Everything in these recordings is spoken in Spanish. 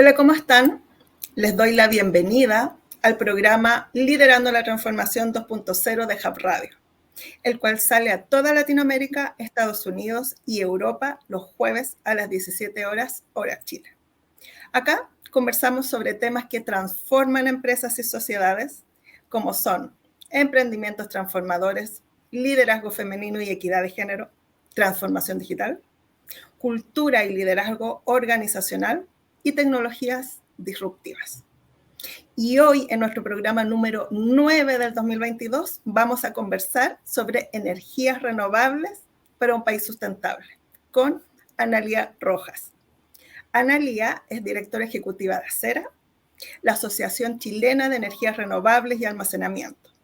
Hola, ¿cómo están? Les doy la bienvenida al programa Liderando la Transformación 2.0 de Hub Radio, el cual sale a toda Latinoamérica, Estados Unidos y Europa los jueves a las 17 horas, hora Chile. Acá conversamos sobre temas que transforman empresas y sociedades, como son emprendimientos transformadores, liderazgo femenino y equidad de género, transformación digital, cultura y liderazgo organizacional y tecnologías disruptivas. Y hoy, en nuestro programa número 9 del 2022, vamos a conversar sobre energías renovables para un país sustentable, con Analía Rojas. Analía es directora ejecutiva de ACERA, la Asociación Chilena de Energías Renovables y Almacenamiento.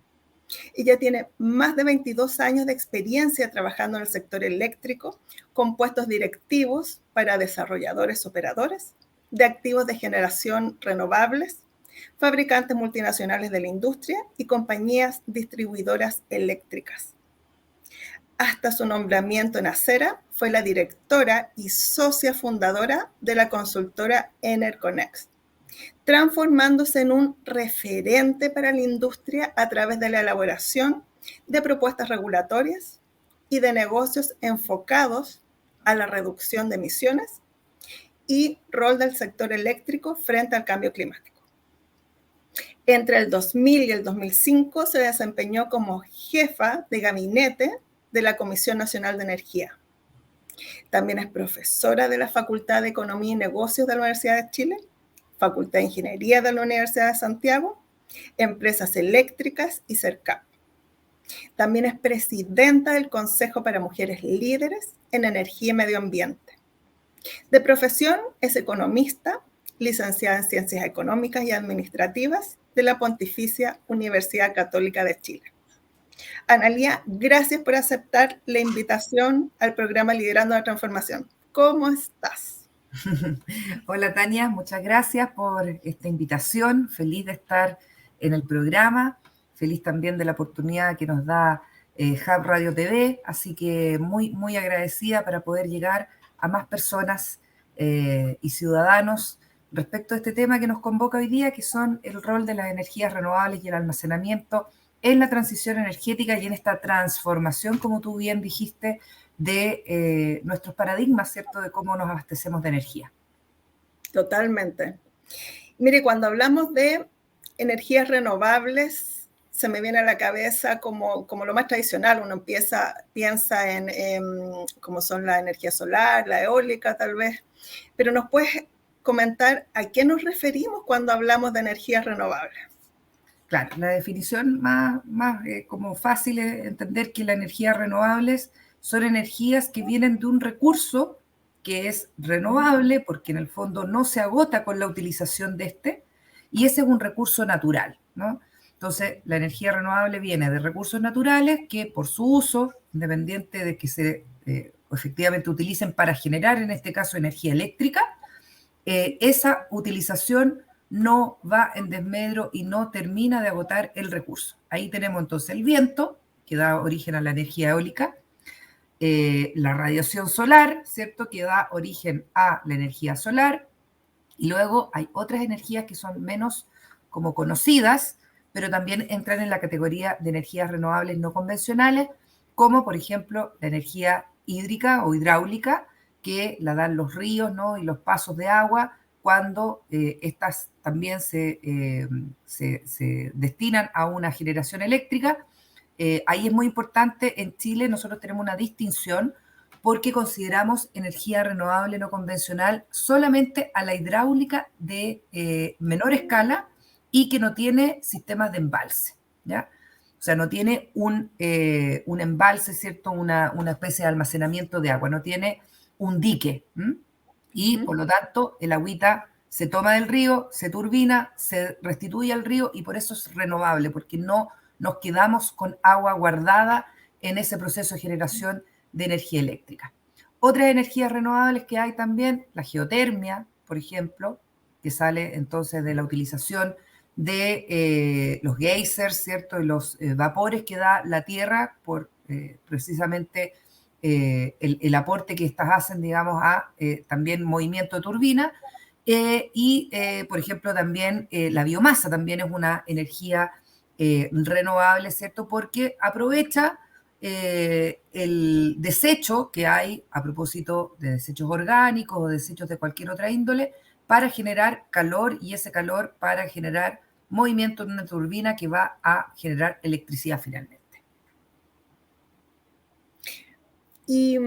Ella tiene más de 22 años de experiencia trabajando en el sector eléctrico, con puestos directivos para desarrolladores operadores de activos de generación renovables, fabricantes multinacionales de la industria y compañías distribuidoras eléctricas. Hasta su nombramiento en ACERA, fue la directora y socia fundadora de la consultora Enerconext, transformándose en un referente para la industria a través de la elaboración de propuestas regulatorias y de negocios enfocados a la reducción de emisiones y rol del sector eléctrico frente al cambio climático. Entre el 2000 y el 2005 se desempeñó como jefa de gabinete de la Comisión Nacional de Energía. También es profesora de la Facultad de Economía y Negocios de la Universidad de Chile, Facultad de Ingeniería de la Universidad de Santiago, Empresas Eléctricas y CERCAP. También es presidenta del Consejo para Mujeres Líderes en Energía y Medio Ambiente. De profesión es economista, licenciada en Ciencias Económicas y Administrativas de la Pontificia Universidad Católica de Chile. Analía, gracias por aceptar la invitación al programa Liderando la Transformación. ¿Cómo estás? Hola Tania, muchas gracias por esta invitación. Feliz de estar en el programa, feliz también de la oportunidad que nos da Hub Radio TV, así que muy agradecida para poder llegar a más personas y ciudadanos respecto a este tema que nos convoca hoy día, que son el rol de las energías renovables y el almacenamiento en la transición energética y en esta transformación, como tú bien dijiste, de nuestros paradigmas, ¿cierto?, de cómo nos abastecemos de energía. Totalmente. Mire, cuando hablamos de energías renovables, se me viene a la cabeza como lo más tradicional. Uno piensa en cómo son la energía solar, la eólica tal vez, pero ¿nos puedes comentar a qué nos referimos cuando hablamos de energías renovables? Claro, la definición más como fácil es entender que las energías renovables son energías que vienen de un recurso que es renovable porque en el fondo no se agota con la utilización de este, y ese es un recurso natural, ¿no? Entonces, la energía renovable viene de recursos naturales que por su uso, independiente de que se efectivamente utilicen para generar, en este caso, energía eléctrica, esa utilización no va en desmedro y no termina de agotar el recurso. Ahí tenemos entonces el viento, que da origen a la energía eólica, la radiación solar, ¿cierto?, que da origen a la energía solar, y luego hay otras energías que son menos como conocidas, pero también entran en la categoría de energías renovables no convencionales, como por ejemplo la energía hídrica o hidráulica, que la dan los ríos, ¿no?, y los pasos de agua, cuando estas también se destinan a una generación eléctrica. Ahí es muy importante, en Chile nosotros tenemos una distinción porque consideramos energía renovable no convencional solamente a la hidráulica de menor escala y que no tiene sistemas de embalse, ¿ya? O sea, no tiene un embalse, ¿cierto?, una especie de almacenamiento de agua, no tiene un dique, ¿m? Y por lo tanto el agüita se toma del río, se turbina, se restituye al río y por eso es renovable, porque no nos quedamos con agua guardada en ese proceso de generación de energía eléctrica. Otras energías renovables que hay también, la geotermia, por ejemplo, que sale entonces de la utilización de los geysers, ¿cierto?, y los vapores que da la Tierra por precisamente el aporte que estas hacen, digamos, a también movimiento de turbina. Por ejemplo, también la biomasa también es una energía renovable, ¿cierto? Porque aprovecha el desecho que hay a propósito de desechos orgánicos o desechos de cualquier otra índole para generar calor y ese calor para generar movimiento en una turbina que va a generar electricidad finalmente. Y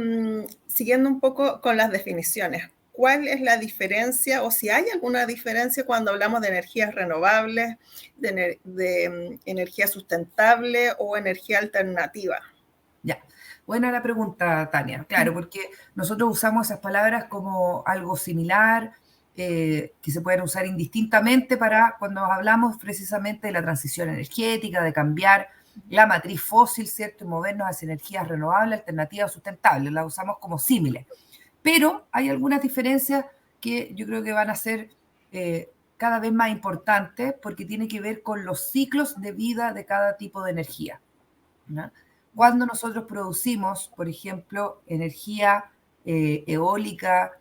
siguiendo un poco con las definiciones, ¿cuál es la diferencia o si hay alguna diferencia cuando hablamos de energías renovables, de energía sustentable o energía alternativa? Ya, buena la pregunta, Tania. Claro, porque nosotros usamos esas palabras como algo similar, que se pueden usar indistintamente para cuando hablamos precisamente de la transición energética, de cambiar la matriz fósil, ¿cierto? Y movernos hacia energías renovables, alternativas, sustentables. Las usamos como símiles. Pero hay algunas diferencias que yo creo que van a ser cada vez más importantes porque tiene que ver con los ciclos de vida de cada tipo de energía, ¿no? Cuando nosotros producimos, por ejemplo, energía eólica,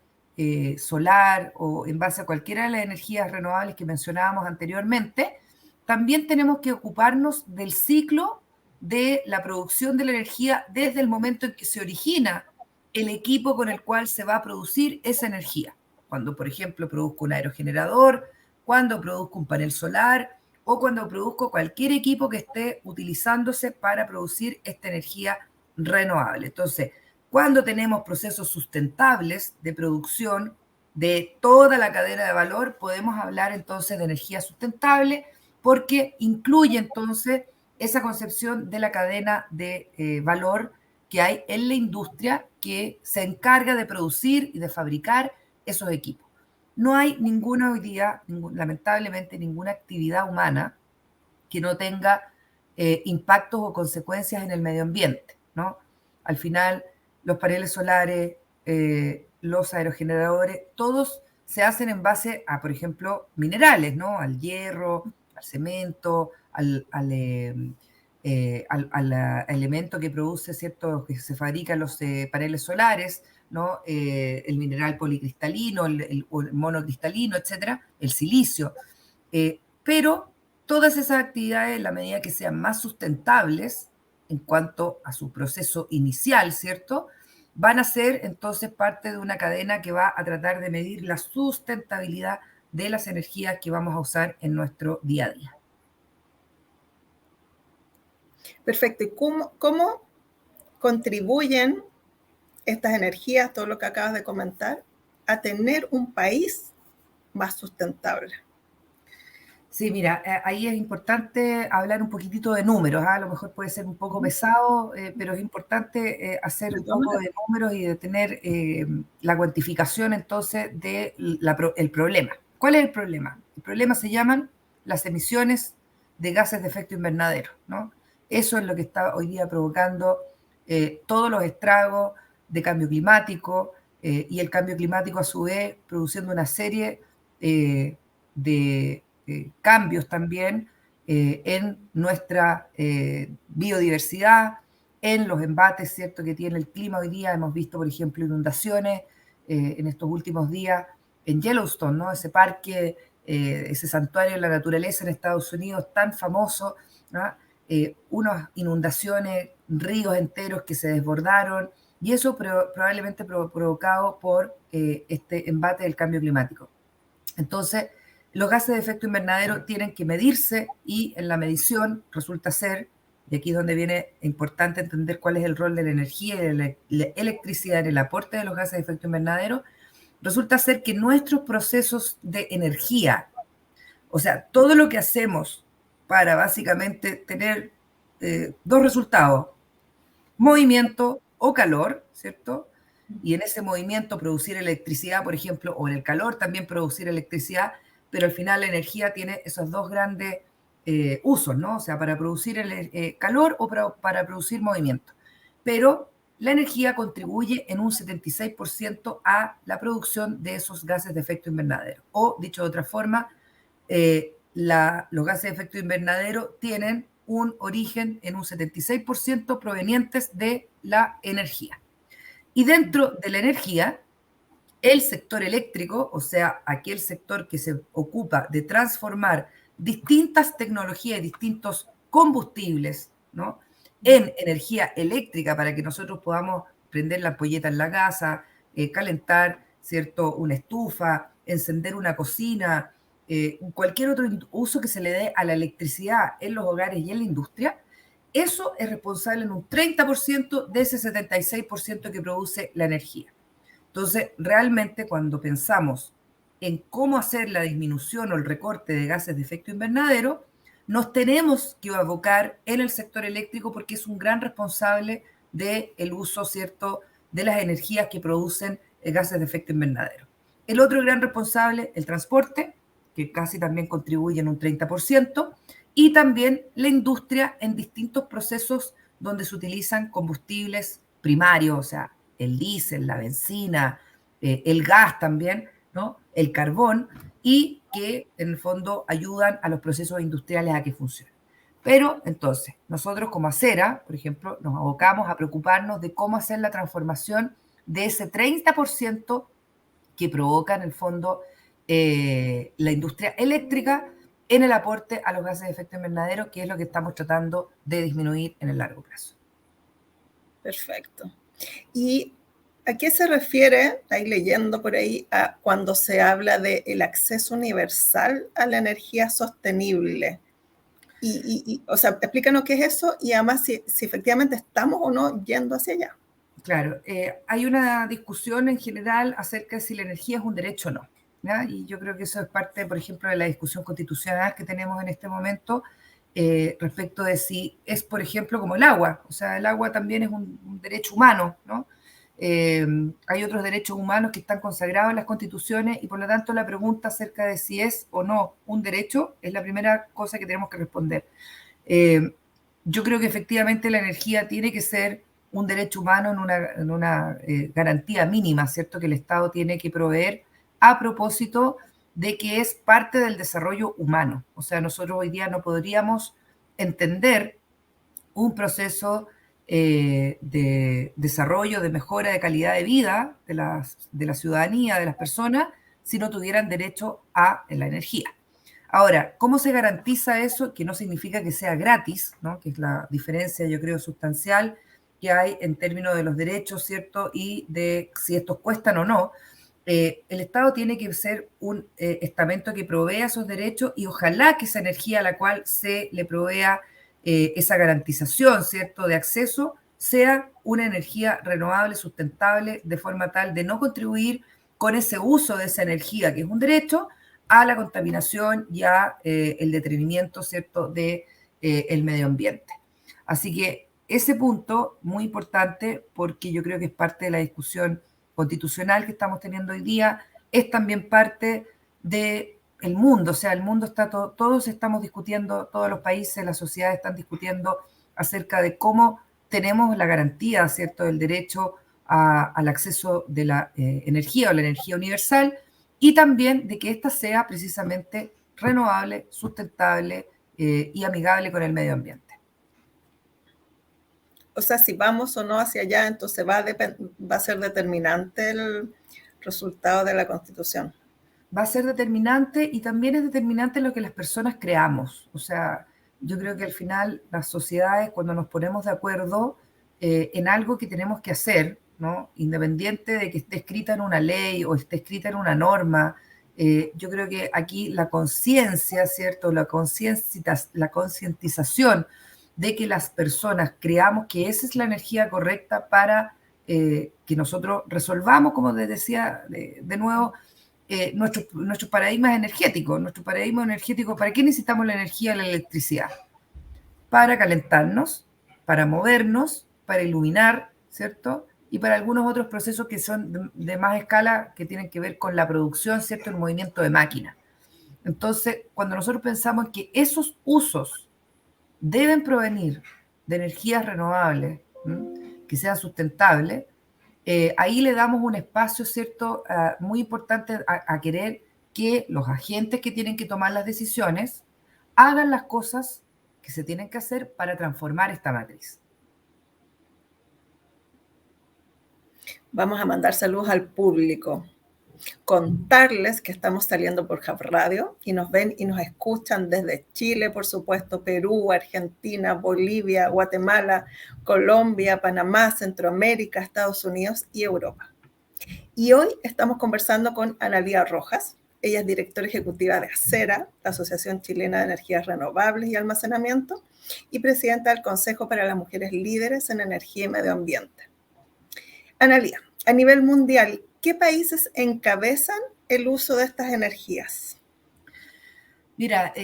solar o en base a cualquiera de las energías renovables que mencionábamos anteriormente, también tenemos que ocuparnos del ciclo de la producción de la energía desde el momento en que se origina el equipo con el cual se va a producir esa energía. Cuando, por ejemplo, produzco un aerogenerador, cuando produzco un panel solar, o cuando produzco cualquier equipo que esté utilizándose para producir esta energía renovable. Entonces, cuando tenemos procesos sustentables de producción de toda la cadena de valor, podemos hablar entonces de energía sustentable porque incluye entonces esa concepción de la cadena de valor que hay en la industria que se encarga de producir y de fabricar esos equipos. No hay ninguna hoy día, lamentablemente, ninguna actividad humana que no tenga impactos o consecuencias en el medio ambiente, ¿no? Al final, los paneles solares, los aerogeneradores, todos se hacen en base a, por ejemplo, minerales, ¿no? Al hierro, al cemento, al elemento que produce, ¿cierto? Que se fabrican los paneles solares, ¿no? El mineral policristalino, el monocristalino, etcétera, el silicio. Pero todas esas actividades, en la medida que sean más sustentables en cuanto a su proceso inicial, ¿cierto? Van a ser entonces parte de una cadena que va a tratar de medir la sustentabilidad de las energías que vamos a usar en nuestro día a día. Perfecto. ¿Y cómo contribuyen estas energías, todo lo que acabas de comentar, a tener un país más sustentable? Sí, mira, ahí es importante hablar un poquitito de números, ¿eh? A lo mejor puede ser un poco pesado, pero es importante hacer un poco de números y de tener la cuantificación entonces del problema. ¿Cuál es el problema? El problema se llaman las emisiones de gases de efecto invernadero, ¿no? Eso es lo que está hoy día provocando todos los estragos de cambio climático y el cambio climático a su vez produciendo una serie de cambios también en nuestra biodiversidad, en los embates, ¿cierto?, que tiene el clima hoy día. Hemos visto, por ejemplo, inundaciones en estos últimos días en Yellowstone, ¿no? Ese parque, ese santuario de la naturaleza en Estados Unidos tan famoso, ¿no? Unas inundaciones, ríos enteros que se desbordaron, y eso probablemente provocado por este embate del cambio climático. Entonces, los gases de efecto invernadero tienen que medirse y en la medición resulta ser, y aquí es donde viene importante entender cuál es el rol de la energía y de la electricidad en el aporte de los gases de efecto invernadero, resulta ser que nuestros procesos de energía, o sea, todo lo que hacemos para básicamente tener dos resultados, movimiento o calor, ¿cierto? Y en ese movimiento producir electricidad, por ejemplo, o en el calor también producir electricidad, pero al final la energía tiene esos dos grandes usos, ¿no? O sea, para producir calor o para producir movimiento. Pero la energía contribuye en un 76% a la producción de esos gases de efecto invernadero. O, dicho de otra forma, los gases de efecto invernadero tienen un origen en un 76% provenientes de la energía. Y dentro de la energía el sector eléctrico, o sea, aquel sector que se ocupa de transformar distintas tecnologías y distintos combustibles, ¿no?, en energía eléctrica para que nosotros podamos prender la ampolleta en la casa, calentar, ¿cierto?, una estufa, encender una cocina, cualquier otro uso que se le dé a la electricidad en los hogares y en la industria. Eso es responsable en un 30% de ese 76% que produce la energía. Entonces, realmente cuando pensamos en cómo hacer la disminución o el recorte de gases de efecto invernadero, nos tenemos que abocar en el sector eléctrico porque es un gran responsable del uso, ¿cierto?, de las energías que producen gases de efecto invernadero. El otro gran responsable, el transporte, que casi también contribuye en un 30%, y también la industria en distintos procesos donde se utilizan combustibles primarios, o sea, el diésel, la benzina, el gas también, ¿no?, el carbón, y que en el fondo ayudan a los procesos industriales a que funcionen. Pero entonces, nosotros como Acera, por ejemplo, nos abocamos a preocuparnos de cómo hacer la transformación de ese 30% que provoca en el fondo la industria eléctrica en el aporte a los gases de efecto invernadero, que es lo que estamos tratando de disminuir en el largo plazo. Perfecto. ¿Y a qué se refiere, ahí leyendo por ahí, a cuando se habla del acceso universal a la energía sostenible? O sea, explícanos qué es eso y además si efectivamente estamos o no yendo hacia allá. Claro, hay una discusión en general acerca de si la energía es un derecho o no, ¿ya? Y yo creo que eso es parte, por ejemplo, de la discusión constitucional que tenemos en este momento respecto de si es, por ejemplo, como el agua. O sea, el agua también es un derecho humano, ¿no? Hay otros derechos humanos que están consagrados en las constituciones y por lo tanto la pregunta acerca de si es o no un derecho es la primera cosa que tenemos que responder. Yo creo que efectivamente la energía tiene que ser un derecho humano en una garantía mínima, ¿cierto?, que el Estado tiene que proveer a propósito de que es parte del desarrollo humano. O sea, nosotros hoy día no podríamos entender un proceso de desarrollo, de mejora de calidad de vida de la ciudadanía, de las personas, si no tuvieran derecho a la energía. Ahora, ¿cómo se garantiza eso? Que no significa que sea gratis, ¿no?, que es la diferencia, yo creo, sustancial que hay en términos de los derechos, ¿cierto?, y de si estos cuestan o no. El Estado tiene que ser un estamento que provea esos derechos y ojalá que esa energía a la cual se le provea esa garantización, ¿cierto?, de acceso, sea una energía renovable, sustentable, de forma tal de no contribuir con ese uso de esa energía, que es un derecho, a la contaminación y a el detenimiento, ¿cierto?, de el medio ambiente. Así que ese punto, muy importante, porque yo creo que es parte de la discusión constitucional que estamos teniendo hoy día, es también parte del mundo, o sea, el mundo está todos estamos discutiendo, todos los países, las sociedades están discutiendo acerca de cómo tenemos la garantía, ¿cierto?, del derecho al acceso de la energía o la energía universal y también de que ésta sea precisamente renovable, sustentable y amigable con el medio ambiente. O sea, si vamos o no hacia allá, entonces va a ser determinante el resultado de la Constitución. Va a ser determinante y también es determinante lo que las personas creamos. O sea, yo creo que al final las sociedades, cuando nos ponemos de acuerdo en algo que tenemos que hacer, ¿no?, independiente de que esté escrita en una ley o esté escrita en una norma, yo creo que aquí la conciencia, ¿cierto?, la concientización de que las personas creamos que esa es la energía correcta para que nosotros resolvamos, como les decía de nuevo, nuestros paradigmas energéticos. Nuestro paradigma energético, ¿para qué necesitamos la energía y la electricidad? Para calentarnos, para movernos, para iluminar, ¿cierto? Y para algunos otros procesos que son de más escala, que tienen que ver con la producción, ¿cierto?, el movimiento de máquinas. Entonces, cuando nosotros pensamos que esos usos deben provenir de energías renovables, que sean sustentables, ahí le damos un espacio, ¿cierto?, muy importante a querer que los agentes que tienen que tomar las decisiones hagan las cosas que se tienen que hacer para transformar esta matriz. Vamos a mandar saludos al público. Contarles que estamos saliendo por Hub Radio y nos ven y nos escuchan desde Chile, por supuesto, Perú, Argentina, Bolivia, Guatemala, Colombia, Panamá, Centroamérica, Estados Unidos y Europa. Y hoy estamos conversando con Analía Rojas. Ella es directora ejecutiva de ACERA, la Asociación Chilena de Energías Renovables y Almacenamiento, y presidenta del Consejo para las Mujeres Líderes en Energía y Medio Ambiente. Analía, a nivel mundial, ¿qué países encabezan el uso de estas energías? Mira,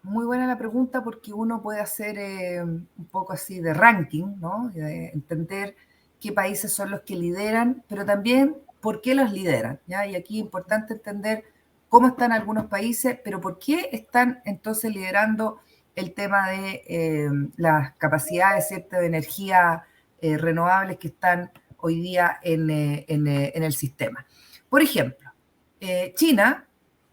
muy buena la pregunta porque uno puede hacer un poco así de ranking, ¿no? De entender qué países son los que lideran, pero también por qué los lideran, ¿ya? Y aquí es importante entender cómo están algunos países, pero por qué están entonces liderando el tema de las capacidades, ¿cierto?, de energía renovables que están hoy día en el sistema. Por ejemplo, China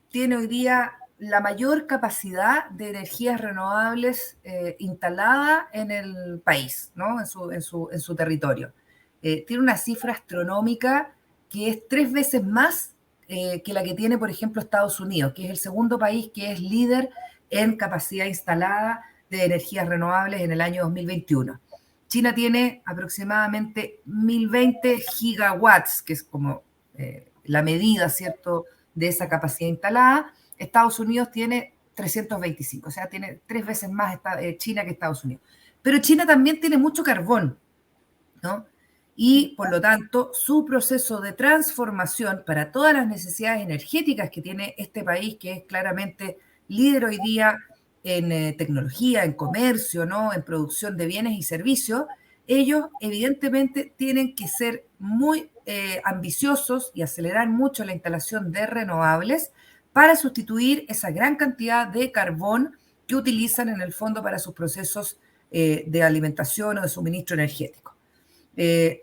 tiene hoy día la mayor capacidad de energías renovables instalada en el país, ¿no? En su territorio. Tiene una cifra astronómica que es 3 veces más que la que tiene, por ejemplo, Estados Unidos, que es el segundo país que es líder en capacidad instalada de energías renovables en el año 2021. China tiene aproximadamente 1020 gigawatts, que es como la medida, ¿cierto?, de esa capacidad instalada. Estados Unidos tiene 325, o sea, tiene 3 veces más China que Estados Unidos. Pero China también tiene mucho carbón, ¿no? Y por lo tanto, su proceso de transformación para todas las necesidades energéticas que tiene este país, que es claramente líder hoy día en tecnología, en comercio, ¿no?, en producción de bienes y servicios, ellos evidentemente tienen que ser muy ambiciosos y acelerar mucho la instalación de renovables para sustituir esa gran cantidad de carbón que utilizan en el fondo para sus procesos de alimentación o de suministro energético.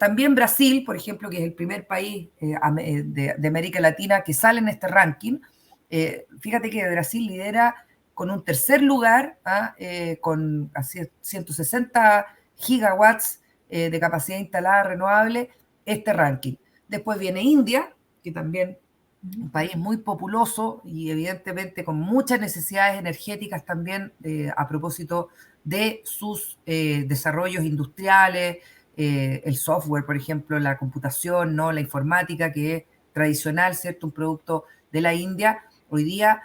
También Brasil, por ejemplo, que es el primer país de América Latina que sale en este ranking, fíjate que Brasil lidera con un tercer lugar, con así 160 gigawatts de capacidad instalada renovable, este ranking. Después viene India, que también un país muy populoso y evidentemente con muchas necesidades energéticas también a propósito de sus desarrollos industriales, el software, por ejemplo, la computación, ¿no?, la informática, que es tradicional, ¿cierto?, un producto de la India, hoy día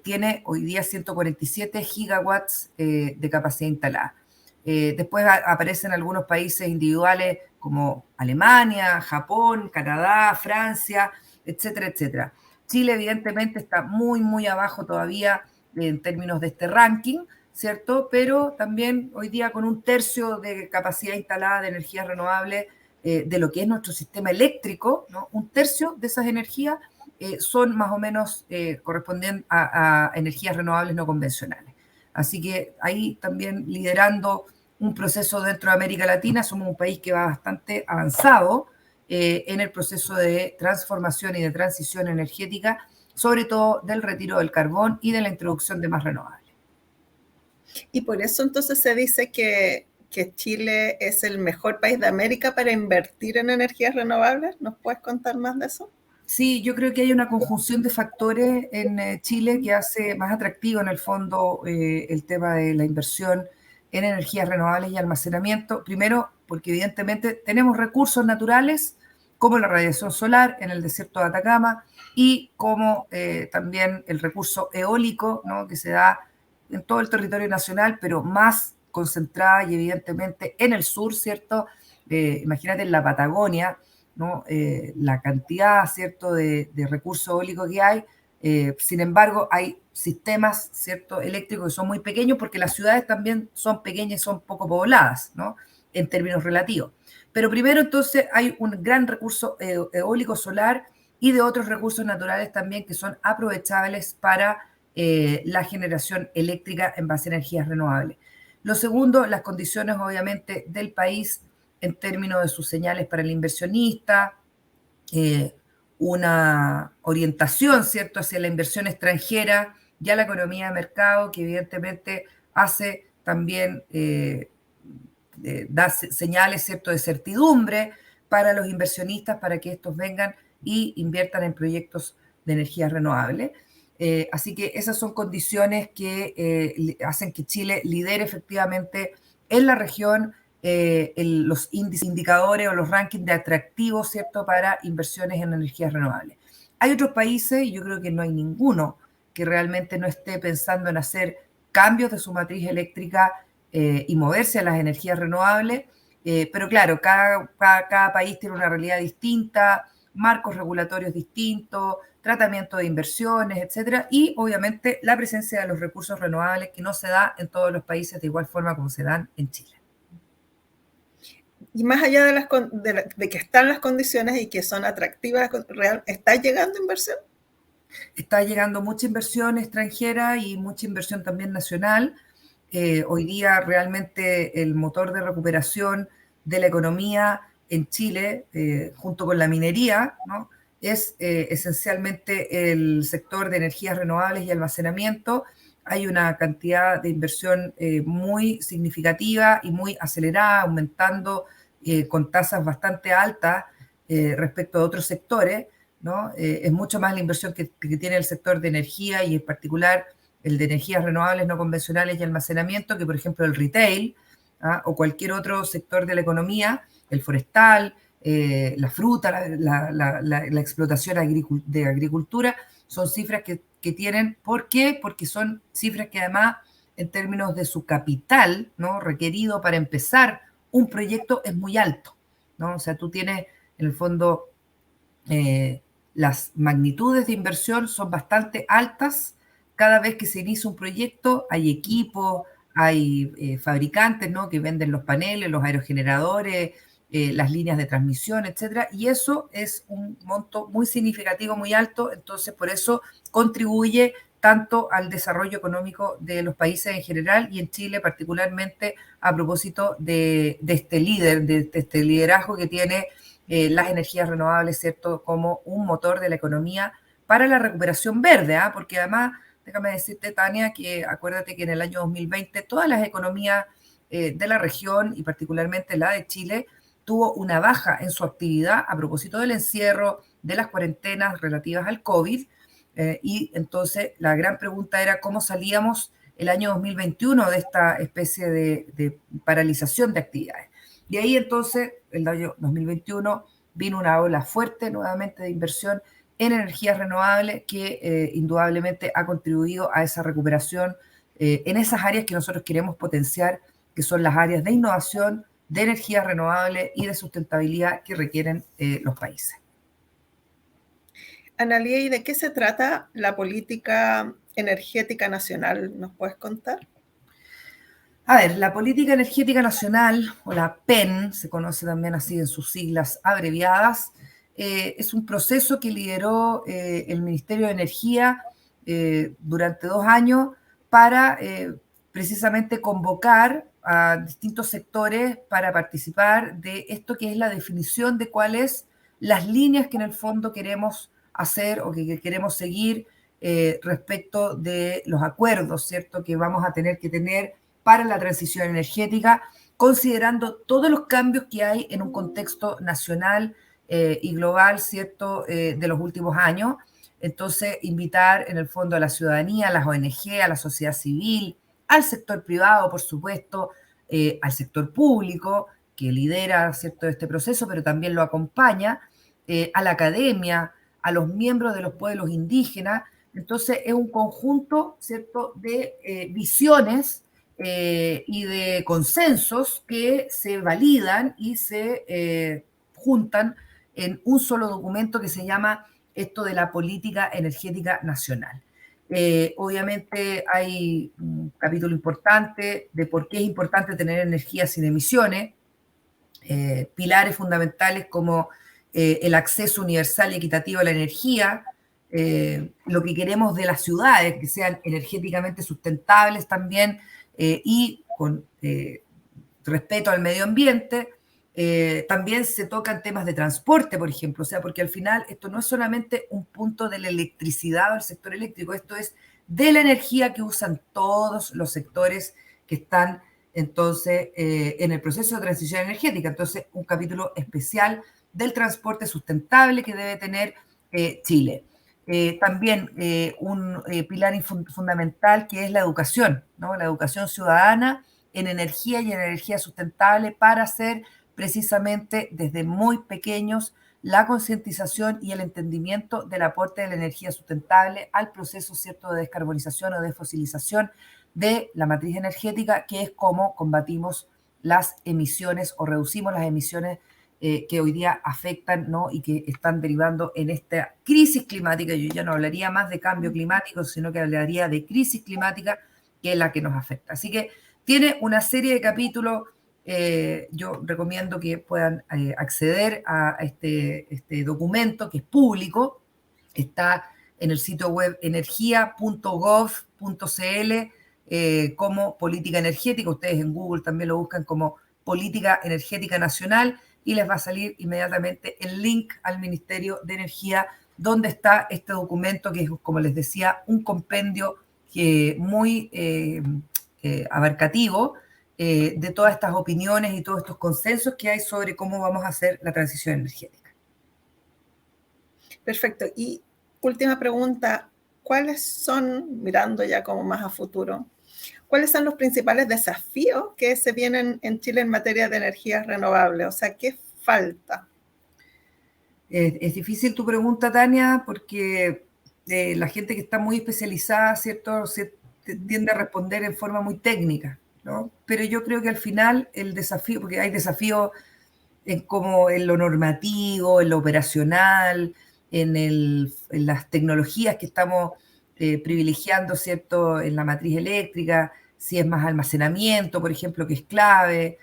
tiene 147 gigawatts de capacidad instalada. Después aparecen algunos países individuales como Alemania, Japón, Canadá, Francia, etcétera, etcétera. Chile evidentemente está muy, muy abajo todavía en términos de este ranking, ¿cierto? Pero también hoy día con un tercio de capacidad instalada de energías renovables de lo que es nuestro sistema eléctrico, ¿no? Un tercio de esas energías son más o menos corresponden a energías renovables no convencionales. Así que ahí también liderando un proceso dentro de América Latina, somos un país que va bastante avanzado en el proceso de transformación y de transición energética, sobre todo del retiro del carbón y de la introducción de más renovables. Y por eso entonces se dice que Chile es el mejor país de América para invertir en energías renovables. ¿Nos puedes contar más de eso? Sí, yo creo que hay una conjunción de factores en Chile que hace más atractivo en el fondo el tema de la inversión en energías renovables y almacenamiento. Primero, porque evidentemente tenemos recursos naturales como la radiación solar en el desierto de Atacama y como también el recurso eólico, ¿no?, que se da en todo el territorio nacional, pero más concentrada y evidentemente en el sur, ¿cierto? Imagínate en la Patagonia, ¿no? La cantidad, ¿cierto?, de recursos eólicos que hay. Sin embargo, hay sistemas, ¿cierto?, eléctricos que son muy pequeños porque las ciudades también son pequeñas y son poco pobladas, ¿no?, en términos relativos. Pero primero, entonces, hay un gran recurso eólico solar y de otros recursos naturales también que son aprovechables para la generación eléctrica en base a energías renovables. Lo segundo, las condiciones, obviamente, del país en términos de sus señales para el inversionista, una orientación, ¿cierto?, hacia la inversión extranjera y a la economía de mercado, que evidentemente hace también, da señales, ¿cierto?, de certidumbre para los inversionistas, para que estos vengan y inviertan en proyectos de energía renovable. Así que esas son condiciones que hacen que Chile lidere efectivamente en la región los indicadores o los rankings de atractivos, ¿cierto?, para inversiones en energías renovables. Hay otros países, y yo creo que no hay ninguno que realmente no esté pensando en hacer cambios de su matriz eléctrica y moverse a las energías renovables, pero claro, cada país tiene una realidad distinta, marcos regulatorios distintos, tratamiento de inversiones, etcétera, y obviamente la presencia de los recursos renovables que no se da en todos los países de igual forma como se dan en Chile. Y más allá de que están las condiciones y que son atractivas, ¿está llegando inversión? Está llegando mucha inversión extranjera y mucha inversión también nacional. Hoy día realmente el motor de recuperación de la economía en Chile, junto con la minería, ¿no?, es esencialmente el sector de energías renovables y almacenamiento. Hay una cantidad de inversión muy significativa y muy acelerada, aumentando con tasas bastante altas respecto a otros sectores, ¿no? Es mucho más la inversión que tiene el sector de energía y en particular el de energías renovables no convencionales y almacenamiento que, por ejemplo, el retail, ¿ah?, o cualquier otro sector de la economía, el forestal, la fruta, la explotación de agricultura, son cifras que tienen. ¿Por qué? Porque son cifras que además, en términos de su capital, ¿no?, requerido para empezar un proyecto es muy alto, ¿no? O sea, tú tienes, en el fondo, las magnitudes de inversión son bastante altas. Cada vez que se inicia un proyecto hay equipos, hay fabricantes, ¿no?, que venden los paneles, los aerogeneradores, las líneas de transmisión, etcétera, y eso es un monto muy significativo, muy alto. Entonces por eso contribuye tanto al desarrollo económico de los países en general y en Chile particularmente a propósito de este este liderazgo que tiene las energías renovables, ¿cierto?, como un motor de la economía para la recuperación verde, ¿eh? Porque además, déjame decirte, Tania, que acuérdate que en el año 2020 todas las economías de la región y particularmente la de Chile tuvo una baja en su actividad a propósito del encierro, de las cuarentenas relativas al COVID, y entonces la gran pregunta era cómo salíamos el año 2021 de esta especie de paralización de actividades. Y ahí entonces, el año 2021, vino una ola fuerte nuevamente de inversión en energías renovables que indudablemente ha contribuido a esa recuperación en esas áreas que nosotros queremos potenciar, que son las áreas de innovación, de energías renovables y de sustentabilidad que requieren los países. Analía, ¿y de qué se trata la política energética nacional? ¿Nos puedes contar? A ver, la Política Energética Nacional, o la PEN, se conoce también así en sus siglas abreviadas, es un proceso que lideró el Ministerio de Energía durante 2 años para precisamente convocar a distintos sectores para participar de esto que es la definición de cuáles las líneas que en el fondo queremos hacer o que queremos seguir respecto de los acuerdos, ¿cierto?, que vamos a tener que tener para la transición energética, considerando todos los cambios que hay en un contexto nacional y global, ¿cierto?, de los últimos años. Entonces, invitar en el fondo a la ciudadanía, a las ONG, a la sociedad civil, al sector privado, por supuesto, al sector público, que lidera, ¿cierto?, este proceso, pero también lo acompaña, a la academia, a los miembros de los pueblos indígenas. Entonces, es un conjunto, ¿cierto?, de visiones y de consensos que se validan y se juntan en un solo documento que se llama esto de la Política Energética Nacional. Obviamente hay un capítulo importante de por qué es importante tener energía sin emisiones, pilares fundamentales como el acceso universal y equitativo a la energía, lo que queremos de las ciudades, que sean energéticamente sustentables también, y con respeto al medio ambiente. También se tocan temas de transporte, por ejemplo, o sea, porque al final esto no es solamente un punto de la electricidad o el sector eléctrico, esto es de la energía que usan todos los sectores que están entonces en el proceso de transición energética. Entonces, un capítulo especial del transporte sustentable que debe tener Chile. También un pilar fundamental que es la educación, ¿no? La educación ciudadana en energía y en energía sustentable para hacer precisamente desde muy pequeños la concientización y el entendimiento del aporte de la energía sustentable al proceso, ¿cierto?, de descarbonización o de fosilización de la matriz energética, que es cómo combatimos las emisiones o reducimos las emisiones que hoy día afectan, ¿no?, y que están derivando en esta crisis climática. Yo ya no hablaría más de cambio climático, sino que hablaría de crisis climática, que es la que nos afecta. Así que tiene una serie de capítulos. Yo recomiendo que puedan acceder a este documento, que es público. Está en el sitio web energia.gov.cl como política energética. Ustedes en Google también lo buscan como política energética nacional y les va a salir inmediatamente el link al Ministerio de Energía, donde está este documento que es, como les decía, un compendio muy abarcativo de todas estas opiniones y todos estos consensos que hay sobre cómo vamos a hacer la transición energética. Perfecto. Y última pregunta, ¿cuáles son, mirando ya como más a futuro, cuáles son los principales desafíos que se vienen en Chile en materia de energías renovables? O sea, ¿qué falta? Es difícil tu pregunta, Tania, porque la gente que está muy especializada, ¿cierto?, tiende a responder en forma muy técnica, ¿no? Pero yo creo que al final el desafío, porque hay desafíos como en lo normativo, en lo operacional, en las tecnologías que estamos privilegiando, ¿cierto?, en la matriz eléctrica, si es más almacenamiento, por ejemplo, que es clave.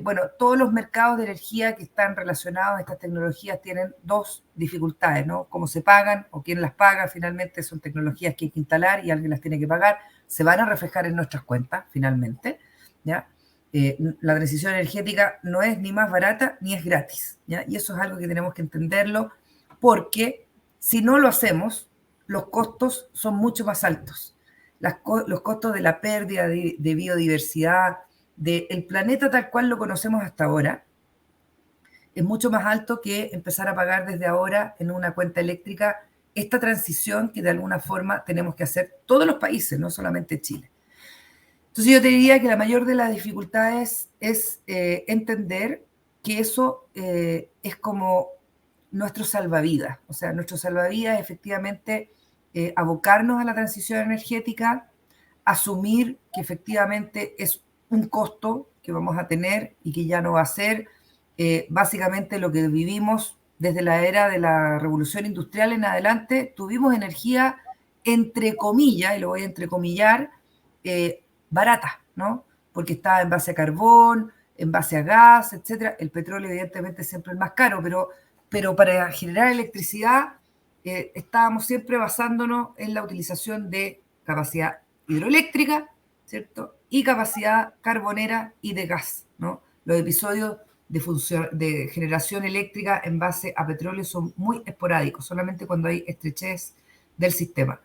Bueno, todos los mercados de energía que están relacionados a estas tecnologías tienen dos dificultades, ¿no? Cómo se pagan o quién las paga. Finalmente son tecnologías que hay que instalar y alguien las tiene que pagar. Se van a reflejar en nuestras cuentas, finalmente, ¿ya? La transición energética no es ni más barata ni es gratis, ¿ya? Y eso es algo que tenemos que entenderlo, porque si no lo hacemos, los costos son mucho más altos. Los costos de la pérdida de biodiversidad del planeta tal cual lo conocemos hasta ahora es mucho más alto que empezar a pagar desde ahora en una cuenta eléctrica esta transición que de alguna forma tenemos que hacer todos los países, no solamente Chile. Entonces yo te diría que la mayor de las dificultades es entender que eso es como nuestro salvavidas. O sea, nuestro salvavidas es efectivamente abocarnos a la transición energética, asumir que efectivamente es un costo que vamos a tener y que ya no va a ser básicamente lo que vivimos desde la era de la revolución industrial en adelante. Tuvimos energía entre comillas, y lo voy a entrecomillar, barata, ¿no? Porque estaba en base a carbón, en base a gas, etcétera. El petróleo evidentemente siempre es más caro, pero para generar electricidad estábamos siempre basándonos en la utilización de capacidad hidroeléctrica, ¿cierto? Y capacidad carbonera y de gas, ¿no? Los episodios de generación eléctrica en base a petróleo son muy esporádicos, solamente cuando hay estrechez del sistema.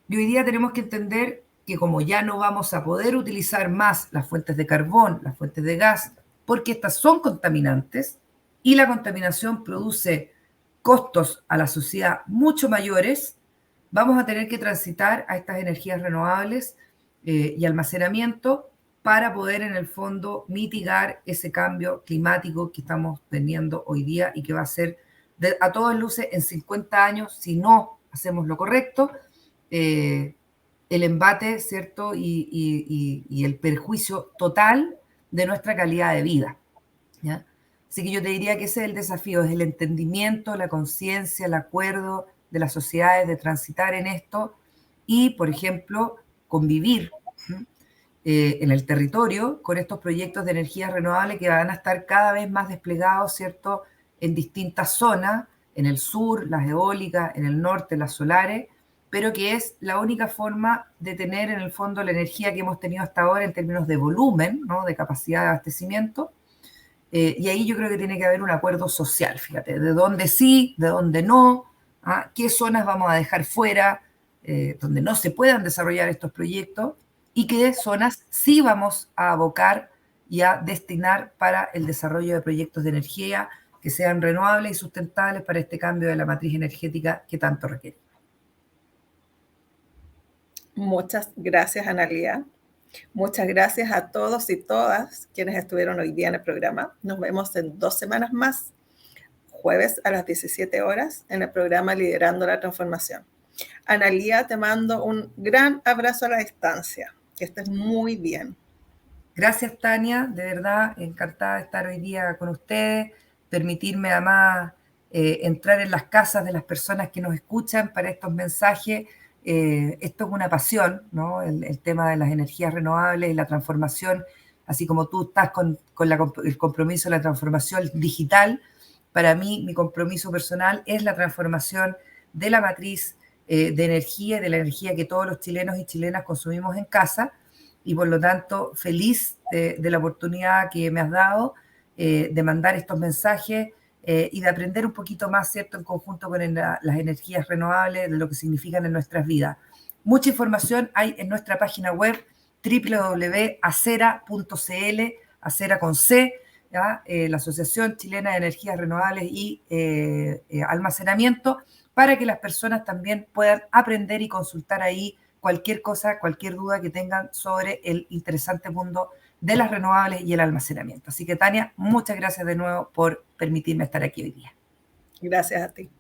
Y hoy día tenemos que entender que como ya no vamos a poder utilizar más las fuentes de carbón, las fuentes de gas, porque estas son contaminantes y la contaminación produce costos a la sociedad mucho mayores, vamos a tener que transitar a estas energías renovables y almacenamiento para poder en el fondo mitigar ese cambio climático que estamos teniendo hoy día y que va a ser a todas luces en 50 años, si no hacemos lo correcto, el embate, ¿cierto? Y el perjuicio total de nuestra calidad de vida, ¿ya? Así que yo te diría que ese es el desafío, es el entendimiento, la conciencia, el acuerdo de las sociedades de transitar en esto y, por ejemplo, convivir en el territorio con estos proyectos de energías renovables que van a estar cada vez más desplegados, ¿cierto?, en distintas zonas, en el sur, las eólicas, en el norte, las solares, pero que es la única forma de tener en el fondo la energía que hemos tenido hasta ahora en términos de volumen, ¿no?, de capacidad de abastecimiento. Y ahí yo creo que tiene que haber un acuerdo social, fíjate, de dónde sí, de dónde no, qué zonas vamos a dejar fuera, donde no se puedan desarrollar estos proyectos, y qué zonas sí vamos a abocar y a destinar para el desarrollo de proyectos de energía que sean renovables y sustentables para este cambio de la matriz energética que tanto requiere. Muchas gracias, Analía. Muchas gracias a todos y todas quienes estuvieron hoy día en el programa. Nos vemos en 2 semanas más, jueves a las 17 horas, en el programa Liderando la Transformación. Analía, te mando un gran abrazo a la distancia. Que estés muy bien. Gracias, Tania. De verdad, encantada de estar hoy día con ustedes, permitirme además entrar en las casas de las personas que nos escuchan para estos mensajes. Esto es una pasión, ¿no? El tema de las energías renovables y la transformación, así como tú estás con el compromiso de la transformación digital. Para mí, mi compromiso personal es la transformación de la matriz de energía, de la energía que todos los chilenos y chilenas consumimos en casa, y por lo tanto feliz de la oportunidad que me has dado de mandar estos mensajes y de aprender un poquito más, ¿cierto?, en conjunto con las energías renovables, de lo que significan en nuestras vidas. Mucha información hay en nuestra página web www.acera.cl, Acera con C, la Asociación Chilena de Energías Renovables y Almacenamiento, para que las personas también puedan aprender y consultar ahí cualquier cosa, cualquier duda que tengan sobre el interesante mundo de las renovables y el almacenamiento. Así que, Tania, muchas gracias de nuevo por permitirme estar aquí hoy día. Gracias a ti.